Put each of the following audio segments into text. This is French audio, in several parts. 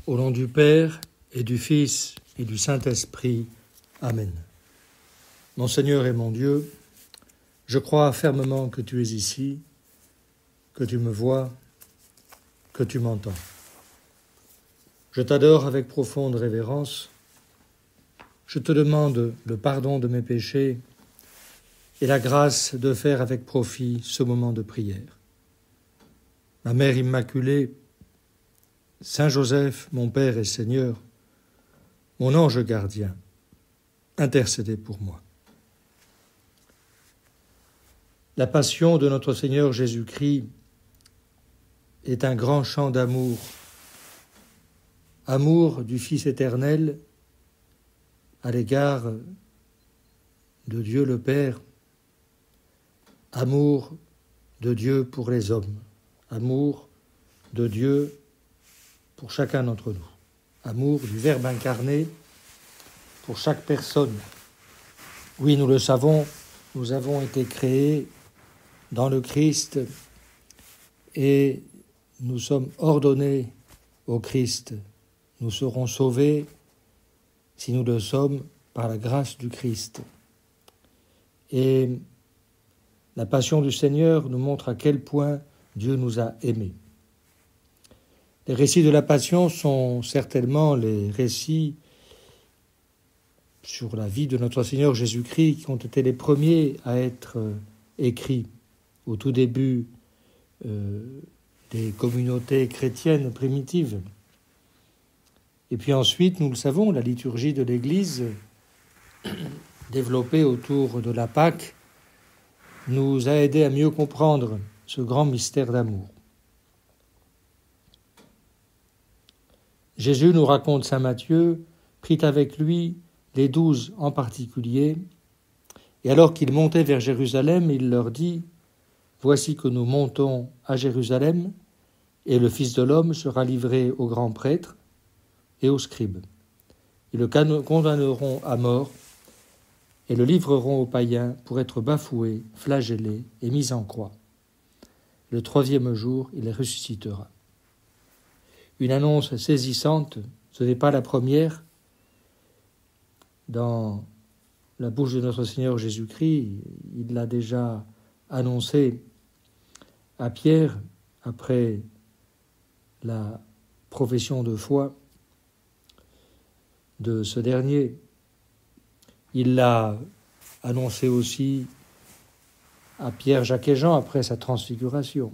Au nom du Père et du Fils et du Saint-Esprit. Amen. Mon Seigneur et mon Dieu, je crois fermement que tu es ici, que tu me vois, que tu m'entends. Je t'adore avec profonde révérence. Je te demande le pardon de mes péchés et la grâce de faire avec profit ce moment de prière. Ma Mère Immaculée, Saint Joseph, mon Père et Seigneur, mon ange gardien, intercédez pour moi. La passion de notre Seigneur Jésus-Christ est un grand chant d'amour, amour du Fils éternel à l'égard de Dieu le Père, amour de Dieu pour les hommes, amour de Dieu pour chacun d'entre nous, amour du Verbe incarné pour chaque personne. Oui, nous le savons, nous avons été créés dans le Christ et nous sommes ordonnés au Christ. Nous serons sauvés si nous le sommes par la grâce du Christ. Et la passion du Seigneur nous montre à quel point Dieu nous a aimés. Les récits de la Passion sont certainement les récits sur la vie de notre Seigneur Jésus-Christ qui ont été les premiers à être écrits au tout début des communautés chrétiennes primitives. Et puis ensuite, nous le savons, la liturgie de l'Église, développée autour de la Pâque, nous a aidés à mieux comprendre ce grand mystère d'amour. Jésus, nous raconte saint Matthieu, prit avec lui les 12 en particulier, et alors qu'il montait vers Jérusalem, il leur dit « Voici que nous montons à Jérusalem, et le Fils de l'homme sera livré aux grands prêtres et aux scribes. Ils le condamneront à mort et le livreront aux païens pour être bafoué, flagellé et mis en croix. Le 3e jour, il ressuscitera. » Une annonce saisissante, ce n'est pas la première. Dans la bouche de notre Seigneur Jésus-Christ, il l'a déjà annoncé à Pierre après la profession de foi de ce dernier. Il l'a annoncé aussi à Pierre, Jacques et Jean après sa transfiguration.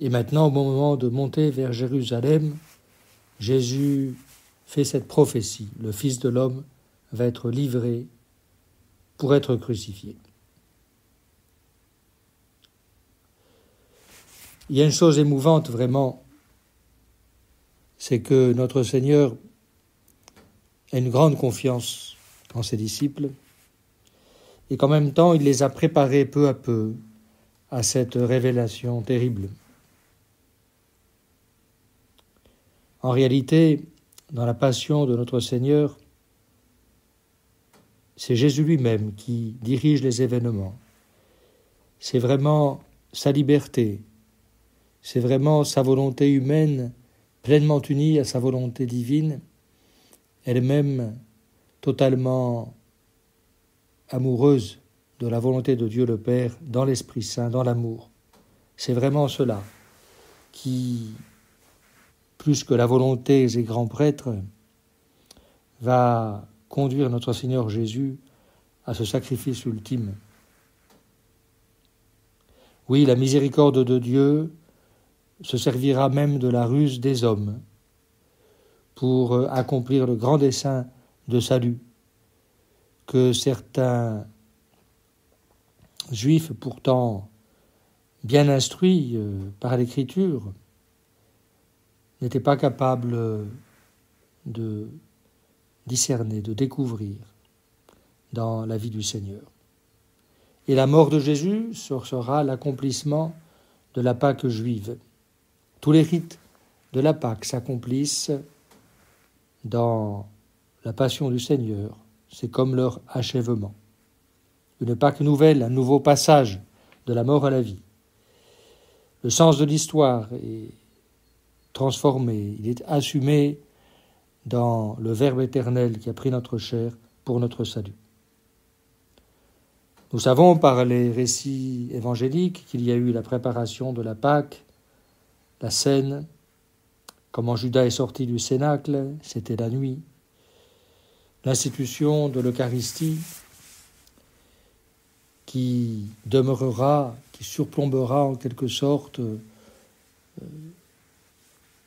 Et maintenant, au moment de monter vers Jérusalem, Jésus fait cette prophétie. Le Fils de l'homme va être livré pour être crucifié. Il y a une chose émouvante vraiment, c'est que notre Seigneur a une grande confiance en ses disciples et qu'en même temps, il les a préparés peu à peu à cette révélation terrible. En réalité, dans la passion de notre Seigneur, c'est Jésus lui-même qui dirige les événements. C'est vraiment sa liberté, c'est vraiment sa volonté humaine pleinement unie à sa volonté divine, elle-même totalement amoureuse de la volonté de Dieu le Père, dans l'Esprit Saint, dans l'amour. C'est vraiment cela qui, plus que la volonté des grands prêtres, va conduire notre Seigneur Jésus à ce sacrifice ultime. Oui, la miséricorde de Dieu se servira même de la ruse des hommes pour accomplir le grand dessein de salut que certains Juifs, pourtant bien instruits par l'Écriture, n'étaient pas capables de discerner, de découvrir dans la vie du Seigneur. Et la mort de Jésus sera l'accomplissement de la Pâque juive. Tous les rites de la Pâque s'accomplissent dans la passion du Seigneur. C'est comme leur achèvement. Une Pâque nouvelle, un nouveau passage de la mort à la vie. Le sens de l'histoire est transformé, il est assumé dans le Verbe éternel qui a pris notre chair pour notre salut. Nous savons par les récits évangéliques qu'il y a eu la préparation de la Pâque, la scène, comment Judas est sorti du cénacle, c'était la nuit, l'institution de l'Eucharistie qui demeurera, qui surplombera en quelque sorte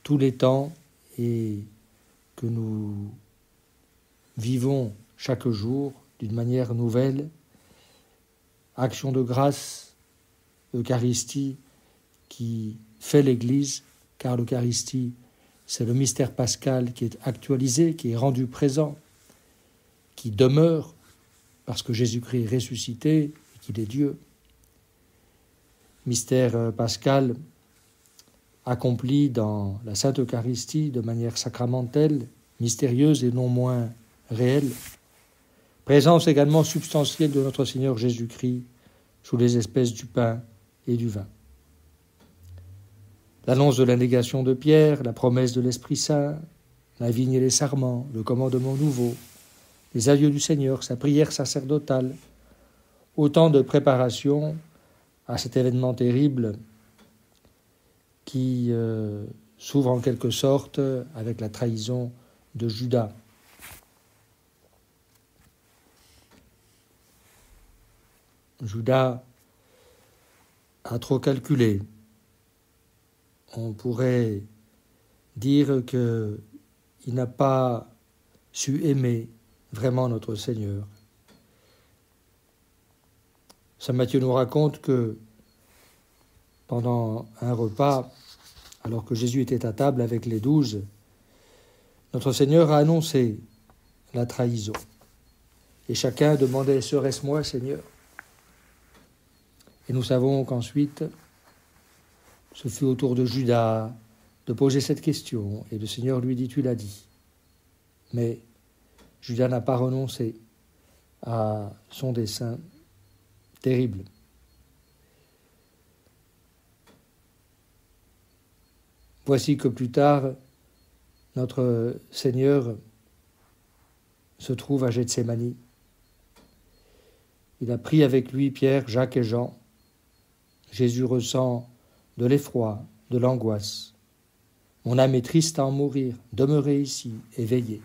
tous les temps et que nous vivons chaque jour d'une manière nouvelle. Action de grâce, Eucharistie qui fait l'Église, car l'Eucharistie, c'est le mystère pascal qui est actualisé, qui est rendu présent, qui demeure parce que Jésus-Christ est ressuscité et qu'il est Dieu. Mystère pascal accompli dans la Sainte Eucharistie de manière sacramentelle, mystérieuse et non moins réelle. Présence également substantielle de notre Seigneur Jésus-Christ sous les espèces du pain et du vin. L'annonce de la négation de Pierre, la promesse de l'Esprit Saint, la vigne et les sarments, le commandement nouveau, les adieux du Seigneur, sa prière sacerdotale, autant de préparations à cet événement terrible qui s'ouvre en quelque sorte avec la trahison de Judas. Judas a trop calculé. On pourrait dire qu'il n'a pas su aimer vraiment notre Seigneur. Saint Matthieu nous raconte que pendant un repas, alors que Jésus était à table avec les 12, notre Seigneur a annoncé la trahison. Et chacun demandait « Serait-ce moi, Seigneur ?» Et nous savons qu'ensuite, ce fut au tour de Judas de poser cette question. Et le Seigneur lui dit « Tu l'as dit ». Mais Judas n'a pas renoncé à son dessein terrible. Voici que plus tard, notre Seigneur se trouve à Gethsémani. Il a pris avec lui Pierre, Jacques et Jean. Jésus ressent de l'effroi, de l'angoisse. « Mon âme est triste à en mourir, demeurez ici et veillez. »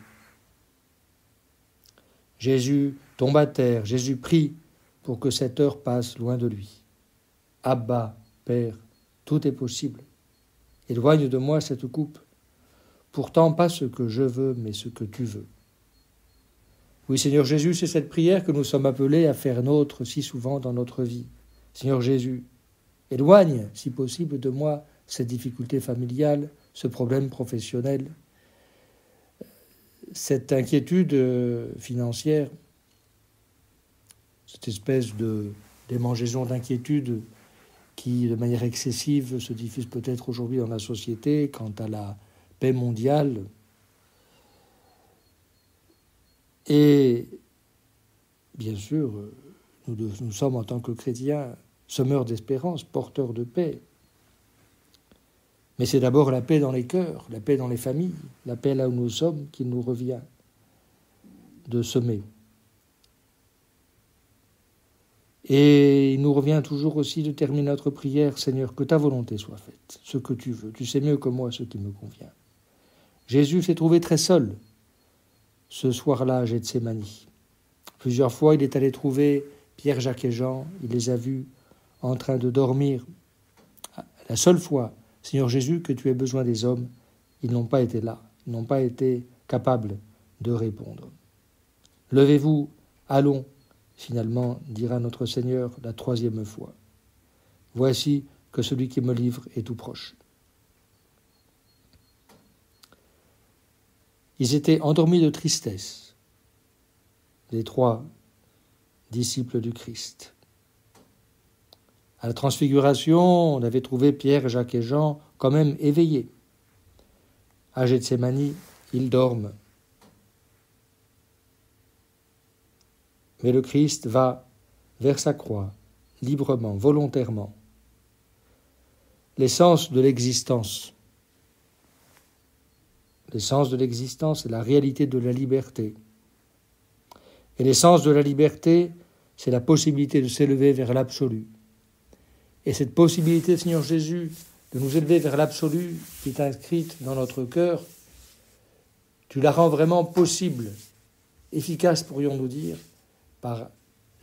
Jésus tombe à terre, Jésus prie pour que cette heure passe loin de lui. « Abba, Père, tout est possible. Éloigne de moi cette coupe. Pourtant pas ce que je veux, mais ce que tu veux. » Oui, Seigneur Jésus, c'est cette prière que nous sommes appelés à faire nôtre si souvent dans notre vie. Seigneur Jésus, éloigne, si possible, de moi cette difficulté familiale, ce problème professionnel, cette inquiétude financière, cette espèce de démangeaison d'inquiétude qui, de manière excessive, se diffuse peut-être aujourd'hui dans la société quant à la paix mondiale. Et bien sûr, nous sommes en tant que chrétiens semeurs d'espérance, porteurs de paix. Mais c'est d'abord la paix dans les cœurs, la paix dans les familles, la paix là où nous sommes qu'il nous revient de semer. Et il nous revient toujours aussi de terminer notre prière, Seigneur, que ta volonté soit faite, ce que tu veux. Tu sais mieux que moi ce qui me convient. Jésus s'est trouvé très seul ce soir-là à Gethsémani. Plusieurs fois, il est allé trouver Pierre, Jacques et Jean. Il les a vus en train de dormir. La seule fois, Seigneur Jésus, que tu aies besoin des hommes, ils n'ont pas été là. Ils n'ont pas été capables de répondre. Levez-vous, allons, finalement, dira notre Seigneur la 3e fois. Voici que celui qui me livre est tout proche. Ils étaient endormis de tristesse, les 3 disciples du Christ. À la transfiguration, on avait trouvé Pierre, Jacques et Jean quand même éveillés. À Gethsémani, ils dorment. Mais le Christ va vers sa croix, librement, volontairement. L'essence de l'existence L'essence de l'existence est la réalité de la liberté. Et l'essence de la liberté, c'est la possibilité de s'élever vers l'absolu. Et cette possibilité, Seigneur Jésus, de nous élever vers l'absolu qui est inscrite dans notre cœur, tu la rends vraiment possible, efficace pourrions-nous dire, par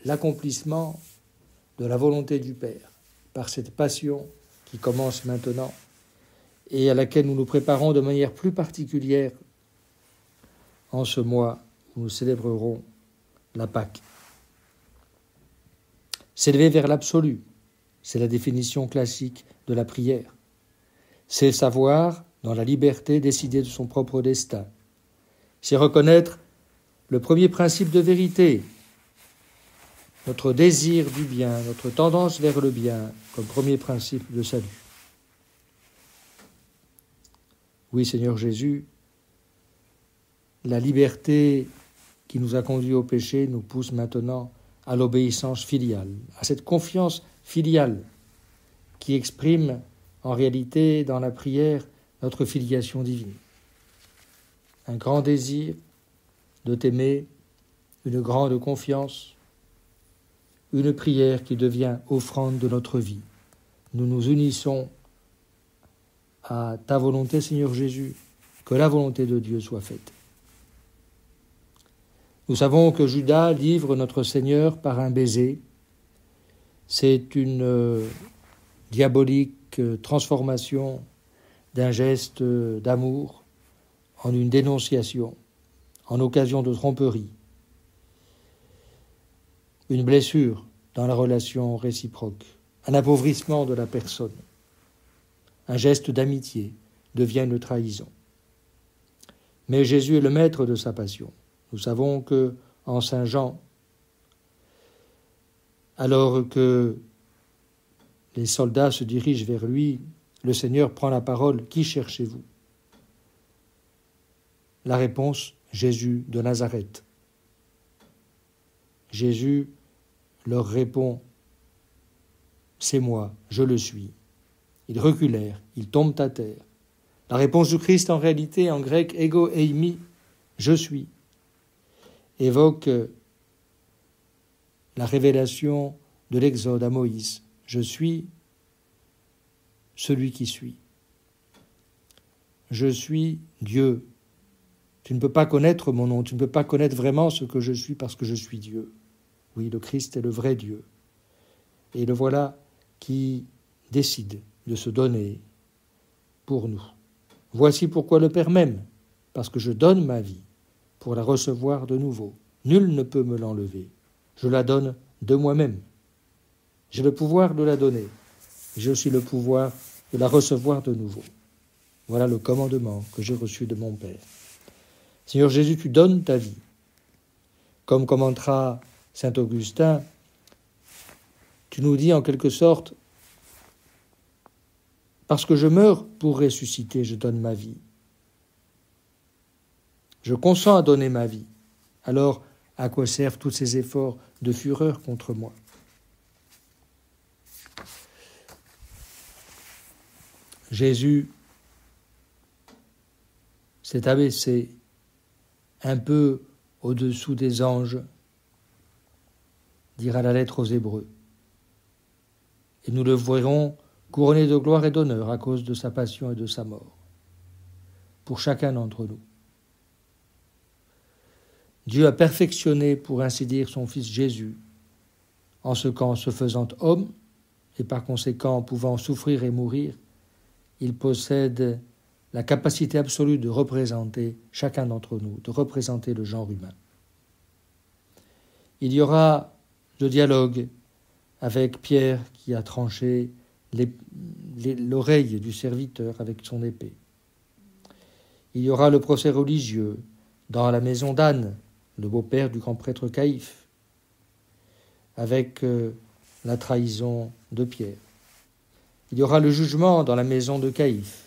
l'accomplissement de la volonté du Père, par cette passion qui commence maintenant et à laquelle nous nous préparons de manière plus particulière en ce mois où nous célébrerons la Pâque. S'élever vers l'absolu, c'est la définition classique de la prière. C'est savoir, dans la liberté, décider de son propre destin. C'est reconnaître le premier principe de vérité, notre désir du bien, notre tendance vers le bien, comme premier principe de salut. Oui, Seigneur Jésus, la liberté qui nous a conduits au péché nous pousse maintenant à l'obéissance filiale, à cette confiance filiale qui exprime en réalité dans la prière notre filiation divine. Un grand désir de t'aimer, une grande confiance, une prière qui devient offrande de notre vie. Nous nous unissons à ta volonté, Seigneur Jésus, que la volonté de Dieu soit faite. Nous savons que Judas livre notre Seigneur par un baiser. C'est une diabolique transformation d'un geste d'amour en une dénonciation, en occasion de tromperie. Une blessure dans la relation réciproque, un appauvrissement de la personne. Un geste d'amitié devient une trahison. Mais Jésus est le maître de sa passion. Nous savons que en Saint Jean, alors que les soldats se dirigent vers lui, le Seigneur prend la parole. Qui cherchez-vous ? La réponse, Jésus de Nazareth. Jésus leur répond, c'est moi, je le suis. Ils reculèrent, ils tombent à terre. La réponse du Christ en réalité, en grec, ego eimi, je suis, évoque la révélation de l'Exode à Moïse. Je suis celui qui suis. Je suis Dieu. Tu ne peux pas connaître mon nom, tu ne peux pas connaître vraiment ce que je suis parce que je suis Dieu. Oui, le Christ est le vrai Dieu. Et le voilà qui décide de se donner pour nous. Voici pourquoi le Père m'aime, parce que je donne ma vie pour la recevoir de nouveau. Nul ne peut me l'enlever. Je la donne de moi-même. J'ai le pouvoir de la donner. J'ai aussi le pouvoir de la recevoir de nouveau. Voilà le commandement que j'ai reçu de mon Père. Seigneur Jésus, tu donnes ta vie. Comme commentera saint Augustin, tu nous dis en quelque sorte, parce que je meurs pour ressusciter, je donne ma vie. Je consens à donner ma vie. Alors, à quoi servent tous ces efforts de fureur contre moi ? Jésus s'est abaissé un peu au-dessous des anges, dira la lettre aux Hébreux. Et nous le verrons couronné de gloire et d'honneur à cause de sa passion et de sa mort, pour chacun d'entre nous. Dieu a perfectionné, pour ainsi dire, son Fils Jésus, en ce qu'en se faisant homme, et par conséquent pouvant souffrir et mourir, il possède la capacité absolue de représenter chacun d'entre nous, de représenter le genre humain. Il y aura le dialogue avec Pierre qui a tranché l'oreille du serviteur avec son épée. Il y aura le procès religieux dans la maison d'Anne, le beau-père du grand prêtre Caïphe, avec la trahison de Pierre. Il y aura le jugement dans la maison de Caïphe.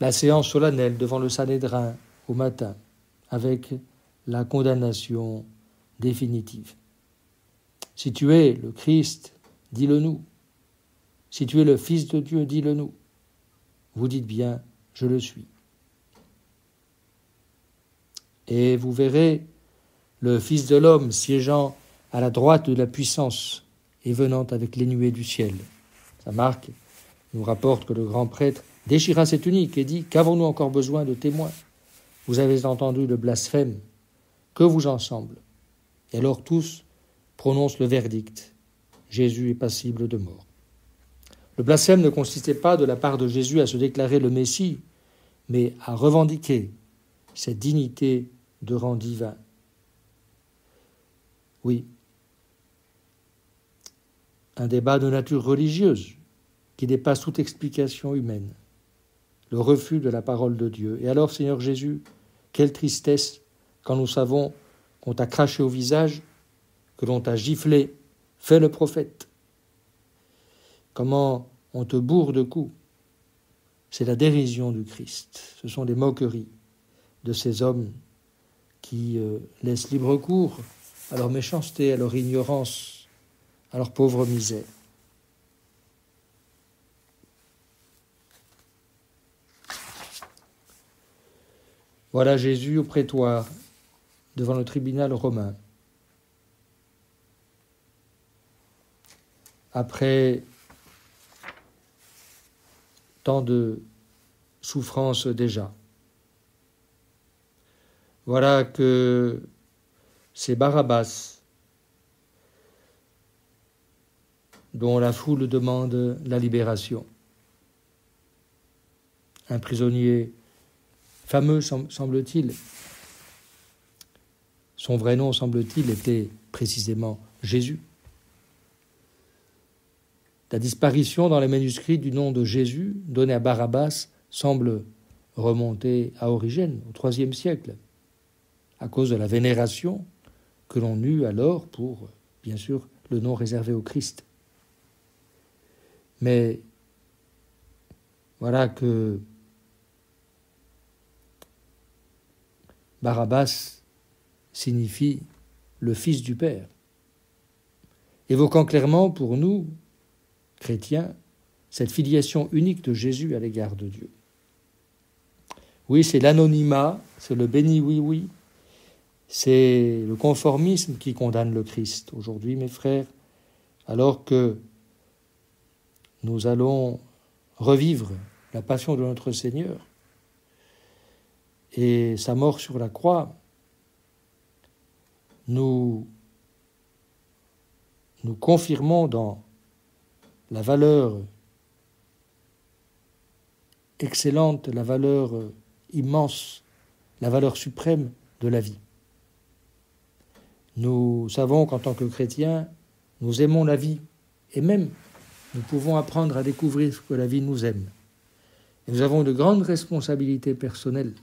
La séance solennelle devant le Sanhédrin au matin, avec la condamnation définitive. Si tu es le Christ, dis-le nous. Si tu es le Fils de Dieu, dis-le nous. vous dites bien, je le suis. Et vous verrez le Fils de l'homme siégeant à la droite de la puissance et venant avec les nuées du ciel. Saint Marc nous rapporte que le grand prêtre déchira ses tuniques et dit « Qu'avons-nous encore besoin de témoins ? Vous avez entendu le blasphème. Que vous en semble ?» Et alors tous prononcent le verdict. Jésus est passible de mort. Le blasphème ne consistait pas de la part de Jésus à se déclarer le Messie, mais à revendiquer cette dignité de rang divin. Oui, un débat de nature religieuse qui dépasse toute explication humaine, le refus de la parole de Dieu. Et alors, Seigneur Jésus, quelle tristesse quand nous savons qu'on t'a craché au visage, que l'on t'a giflé, fais le prophète. Comment on te bourre de coups. C'est la dérision du Christ. Ce sont les moqueries de ces hommes qui laissent libre cours à leur méchanceté, à leur ignorance, à leur pauvre misère. Voilà Jésus au prétoire, devant le tribunal romain. Après tant de souffrances déjà. Voilà que c'est Barabbas dont la foule demande la libération. Un prisonnier fameux, semble-t-il. Son vrai nom, semble-t-il, était précisément Jésus. La disparition dans les manuscrits du nom de Jésus donné à Barabbas semble remonter à Origène, au IIIe siècle, à cause de la vénération que l'on eut alors pour, bien sûr, le nom réservé au Christ. Mais voilà que Barabbas signifie le Fils du Père, évoquant clairement pour nous, chrétiens, cette filiation unique de Jésus à l'égard de Dieu. Oui, c'est l'anonymat, c'est le béni oui, c'est le conformisme qui condamne le Christ. Aujourd'hui, mes frères, alors que nous allons revivre la passion de notre Seigneur et sa mort sur la croix, nous confirmons dans la valeur excellente, la valeur immense, la valeur suprême de la vie. Nous savons qu'en tant que chrétiens, nous aimons la vie et même nous pouvons apprendre à découvrir que la vie nous aime. Et nous avons de grandes responsabilités personnelles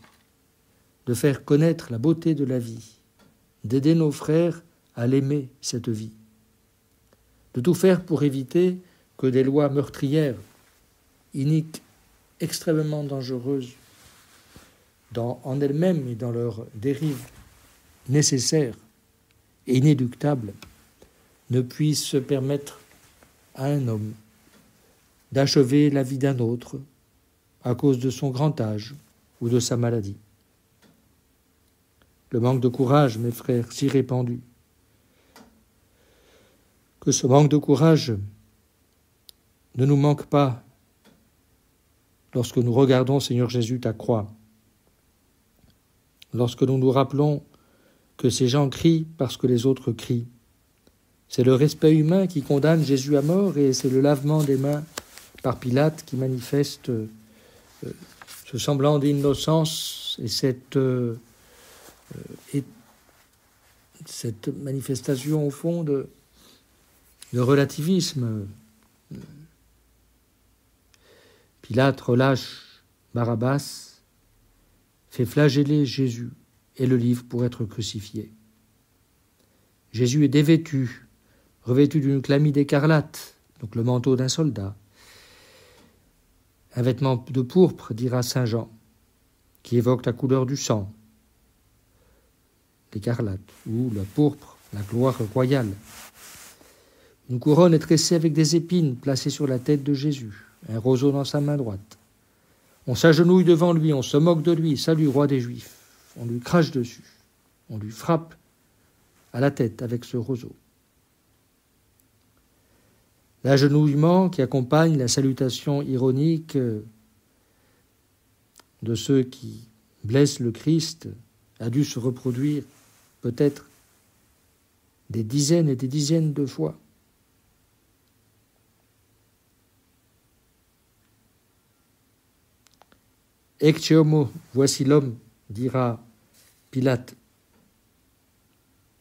de faire connaître la beauté de la vie, d'aider nos frères à l'aimer, cette vie, de tout faire pour éviter que des lois meurtrières, iniques, extrêmement dangereuses, en elles-mêmes et dans leur dérive nécessaire et inéluctable, ne puissent se permettre à un homme d'achever la vie d'un autre à cause de son grand âge ou de sa maladie. Le manque de courage, mes frères, si répandu, que ce manque de courage ne nous manque pas lorsque nous regardons, Seigneur Jésus, ta croix, lorsque nous nous rappelons que ces gens crient parce que les autres crient. C'est le respect humain qui condamne Jésus à mort et c'est le lavement des mains par Pilate qui manifeste ce semblant d'innocence et cette manifestation au fond de relativisme. Pilate relâche Barabbas, fait flageller Jésus et le livre pour être crucifié. Jésus est dévêtu, revêtu d'une chlamyde écarlate, donc le manteau d'un soldat. Un vêtement de pourpre, dira saint Jean, qui évoque la couleur du sang, l'écarlate, ou la pourpre, la gloire royale. Une couronne est tressée avec des épines placées sur la tête de Jésus, un roseau dans sa main droite. On s'agenouille devant lui, on se moque de lui. Salut, roi des Juifs. On lui crache dessus. On lui frappe à la tête avec ce roseau. L'agenouillement qui accompagne la salutation ironique de ceux qui blessent le Christ a dû se reproduire peut-être des dizaines et des dizaines de fois. Ecce homo, voici l'homme, dira Pilate.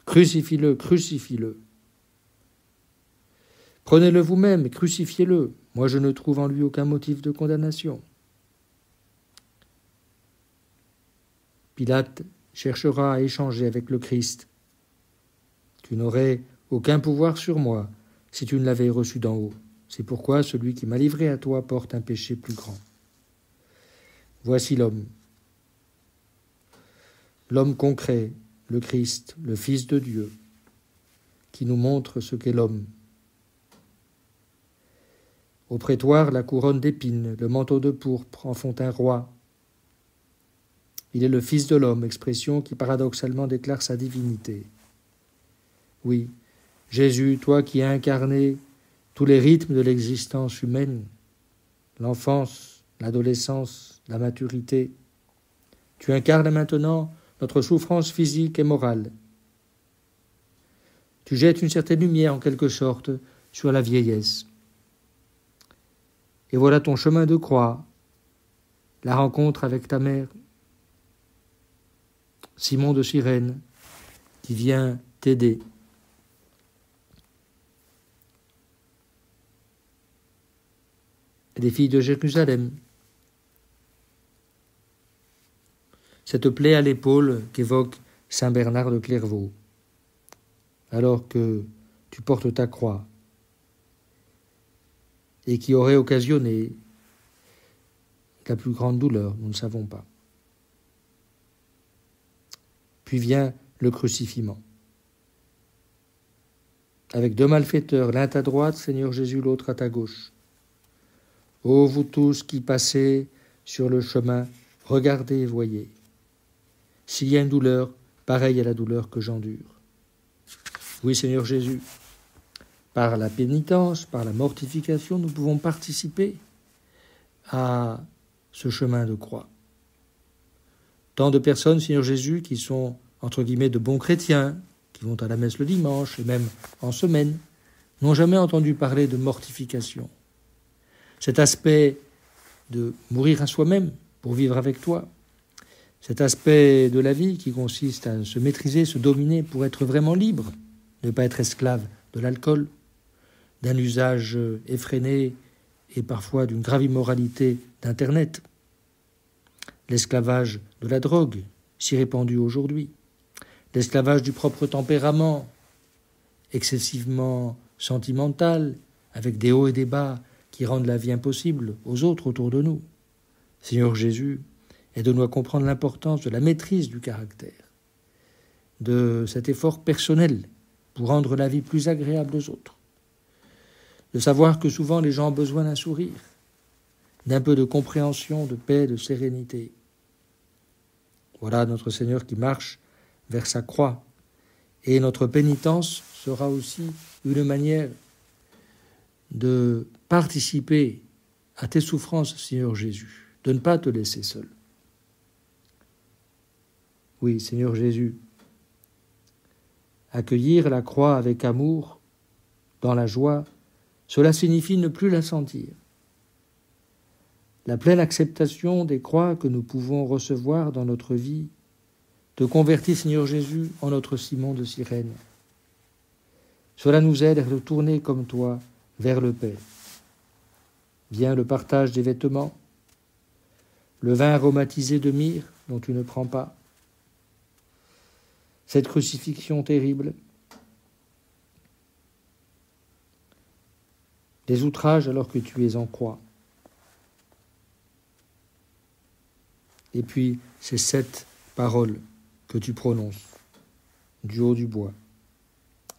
Crucifie-le, crucifie-le. Prenez-le vous-même et crucifiez-le. Moi, je ne trouve en lui aucun motif de condamnation. Pilate cherchera à échanger avec le Christ. Tu n'aurais aucun pouvoir sur moi si tu ne l'avais reçu d'en haut. C'est pourquoi celui qui m'a livré à toi porte un péché plus grand. Voici l'homme. L'homme concret, le Christ, le Fils de Dieu, qui nous montre ce qu'est l'homme. Au prétoire, la couronne d'épines, le manteau de pourpre en font un roi. Il est le Fils de l'homme, expression qui paradoxalement déclare sa divinité. Oui, Jésus, toi qui as incarné tous les rythmes de l'existence humaine, l'enfance, l'adolescence, la maturité, tu incarnes maintenant notre souffrance physique et morale. Tu jettes une certaine lumière, en quelque sorte, sur la vieillesse. Et voilà ton chemin de croix, la rencontre avec ta mère, Simon de Cyrène, qui vient t'aider. Les filles de Jérusalem, cette plaie à l'épaule qu'évoque saint Bernard de Clairvaux, alors que tu portes ta croix, et qui aurait occasionné la plus grande douleur, nous ne savons pas. Puis vient le crucifiement. Avec deux malfaiteurs, l'un à ta droite, Seigneur Jésus, l'autre à ta gauche. Ô vous tous qui passez sur le chemin, regardez et voyez. S'il y a une douleur, pareille à la douleur que j'endure. Oui, Seigneur Jésus, par la pénitence, par la mortification, nous pouvons participer à ce chemin de croix. Tant de personnes, Seigneur Jésus, qui sont, entre guillemets, de bons chrétiens, qui vont à la messe le dimanche et même en semaine, n'ont jamais entendu parler de mortification. Cet aspect de mourir à soi-même pour vivre avec toi, cet aspect de la vie qui consiste à se maîtriser, se dominer pour être vraiment libre, ne pas être esclave de l'alcool, d'un usage effréné et parfois d'une grave immoralité d'Internet, l'esclavage de la drogue, si répandu aujourd'hui, l'esclavage du propre tempérament, excessivement sentimental, avec des hauts et des bas qui rendent la vie impossible aux autres autour de nous. Seigneur Jésus, aide-nous à comprendre l'importance de la maîtrise du caractère, de cet effort personnel pour rendre la vie plus agréable aux autres, de savoir que souvent les gens ont besoin d'un sourire, d'un peu de compréhension, de paix, de sérénité. Voilà notre Seigneur qui marche vers sa croix. Et notre pénitence sera aussi une manière de participer à tes souffrances, Seigneur Jésus, de ne pas te laisser seul. Oui, Seigneur Jésus, accueillir la croix avec amour, dans la joie, cela signifie ne plus la sentir. La pleine acceptation des croix que nous pouvons recevoir dans notre vie te convertit, Seigneur Jésus, en notre Simon de Cyrène. Cela nous aide à nous tourner comme toi vers le Père. Vient le partage des vêtements, le vin aromatisé de myrrhe dont tu ne prends pas, cette crucifixion terrible, les outrages alors que tu es en croix. Et puis ces 7 paroles que tu prononces du haut du bois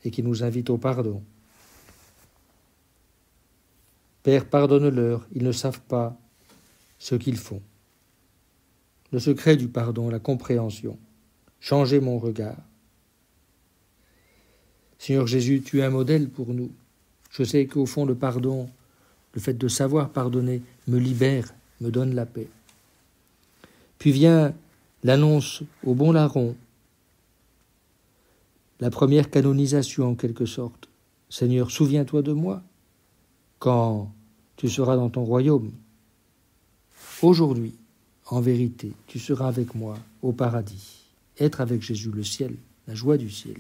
et qui nous invitent au pardon. Père, pardonne-leur, ils ne savent pas ce qu'ils font. le secret du pardon, la compréhension. Changer mon regard. Seigneur Jésus, tu es un modèle pour nous. Je sais qu'au fond, le pardon, le fait de savoir pardonner, me libère, me donne la paix. Puis vient l'annonce au bon larron, la première canonisation en quelque sorte. Seigneur, souviens-toi de moi quand tu seras dans ton royaume. Aujourd'hui, en vérité, tu seras avec moi au paradis. Être avec Jésus, le ciel, la joie du ciel.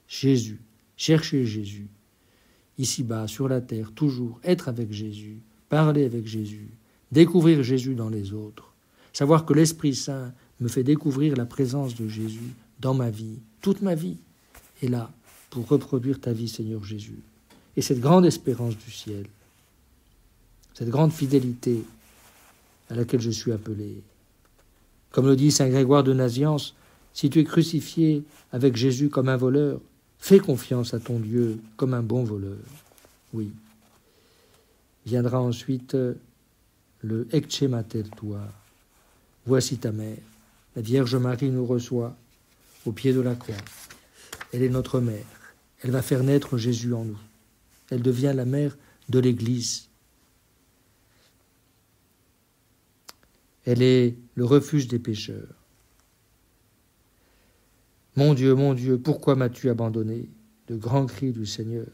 Jésus, chercher Jésus, ici-bas, sur la terre, toujours être avec Jésus, parler avec Jésus, découvrir Jésus dans les autres, savoir que l'Esprit Saint me fait découvrir la présence de Jésus dans ma vie, toute ma vie, est là pour reproduire ta vie, Seigneur Jésus. Et cette grande espérance du ciel, cette grande fidélité à laquelle je suis appelé. Comme le dit saint Grégoire de Nazianze, si tu es crucifié avec Jésus comme un voleur, fais confiance à ton Dieu comme un bon voleur. Oui. Viendra ensuite le Ecce Mater tua. Voici ta mère. La Vierge Marie nous reçoit au pied de la croix. Elle est notre mère. Elle va faire naître Jésus en nous. Elle devient la mère de l'Église. Elle est le refuge des pécheurs. Mon Dieu, pourquoi m'as-tu abandonné ? De grands cris du Seigneur.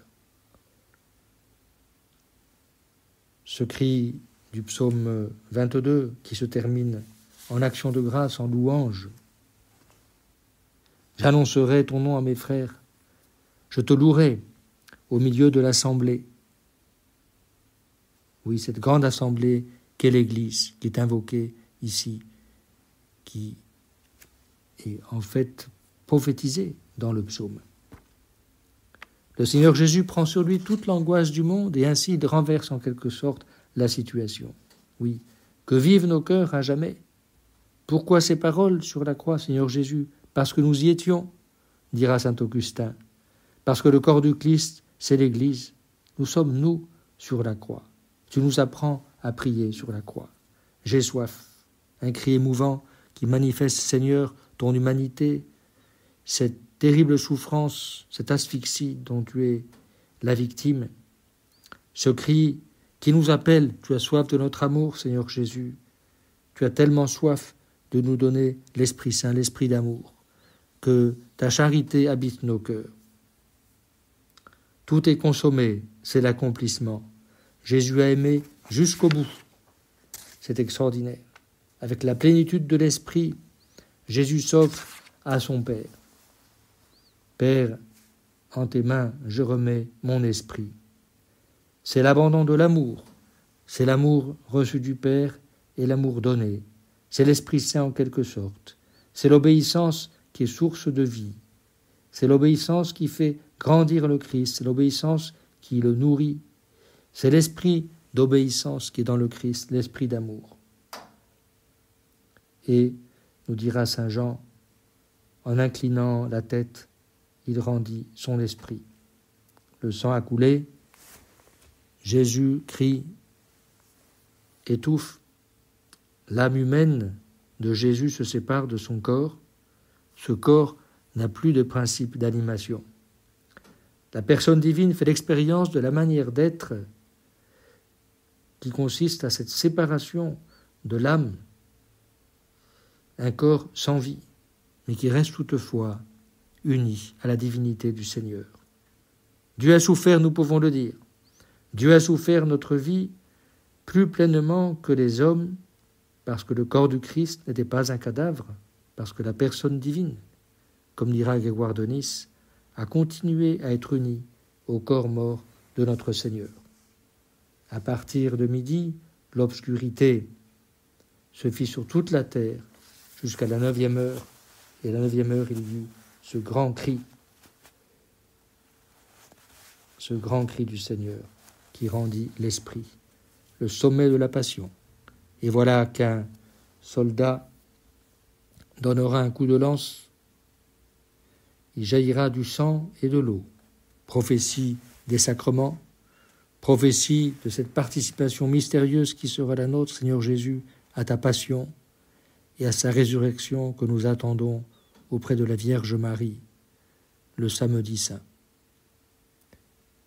Ce cri du psaume 22 qui se termine en action de grâce, en louange. J'annoncerai ton nom à mes frères. Je te louerai au milieu de l'assemblée. Oui, cette grande assemblée qu'est l'Église, qui est invoquée ici, qui est en fait prophétisée dans le psaume. Le Seigneur Jésus prend sur lui toute l'angoisse du monde et ainsi il renverse en quelque sorte la situation. Oui, que vivent nos cœurs à jamais. Pourquoi ces paroles sur la croix, Seigneur Jésus ? Parce que nous y étions, dira saint Augustin. Parce que le corps du Christ, c'est l'Église. Nous sommes, nous, sur la croix. Tu nous apprends à prier sur la croix. J'ai soif. Un cri émouvant qui manifeste, Seigneur, ton humanité, cette terrible souffrance, cette asphyxie dont tu es la victime. Ce cri qui nous appelle, tu as soif de notre amour, Seigneur Jésus. Tu as tellement soif de nous donner l'Esprit Saint, l'Esprit d'amour, que ta charité habite nos cœurs. Tout est consommé, c'est l'accomplissement. Jésus a aimé jusqu'au bout. C'est extraordinaire. Avec la plénitude de l'Esprit, Jésus s'offre à son Père. Père, en tes mains, je remets mon esprit. C'est l'abandon de l'amour. C'est l'amour reçu du Père et l'amour donné. C'est l'Esprit Saint en quelque sorte. C'est l'obéissance qui est source de vie. C'est l'obéissance qui fait grandir le Christ. C'est l'obéissance qui le nourrit. C'est l'esprit d'obéissance qui est dans le Christ, l'esprit d'amour. Et, nous dira saint Jean, en inclinant la tête, il rendit son esprit. Le sang a coulé, Jésus crie, étouffe. L'âme humaine de Jésus se sépare de son corps. Ce corps n'a plus de principe d'animation. La personne divine fait l'expérience de la manière d'être qui consiste à cette séparation de l'âme, un corps sans vie, mais qui reste toutefois uni à la divinité du Seigneur. Dieu a souffert, nous pouvons le dire. Dieu a souffert notre vie plus pleinement que les hommes, parce que le corps du Christ n'était pas un cadavre, parce que la personne divine, comme dira Grégoire de Nice, a continué à être unie au corps mort de notre Seigneur. À partir de midi, l'obscurité se fit sur toute la terre jusqu'à la 9e heure. Et à la 9e heure, il y eut ce grand cri du Seigneur qui rendit l'esprit, le sommet de la passion. Et voilà qu'un soldat donnera un coup de lance, il jaillira du sang et de l'eau. Prophétie des sacrements, prophétie de cette participation mystérieuse qui sera la nôtre, Seigneur Jésus, à ta passion et à sa résurrection que nous attendons auprès de la Vierge Marie, le samedi saint.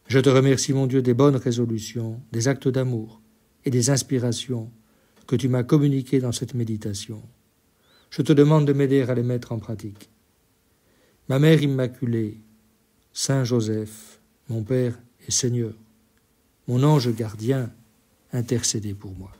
Je te remercie, mon Dieu, des bonnes résolutions, des actes d'amour et des inspirations que tu m'as communiquées dans cette méditation. Je te demande de m'aider à les mettre en pratique. Ma Mère Immaculée, Saint Joseph, mon Père et Seigneur, mon ange gardien, intercédez pour moi.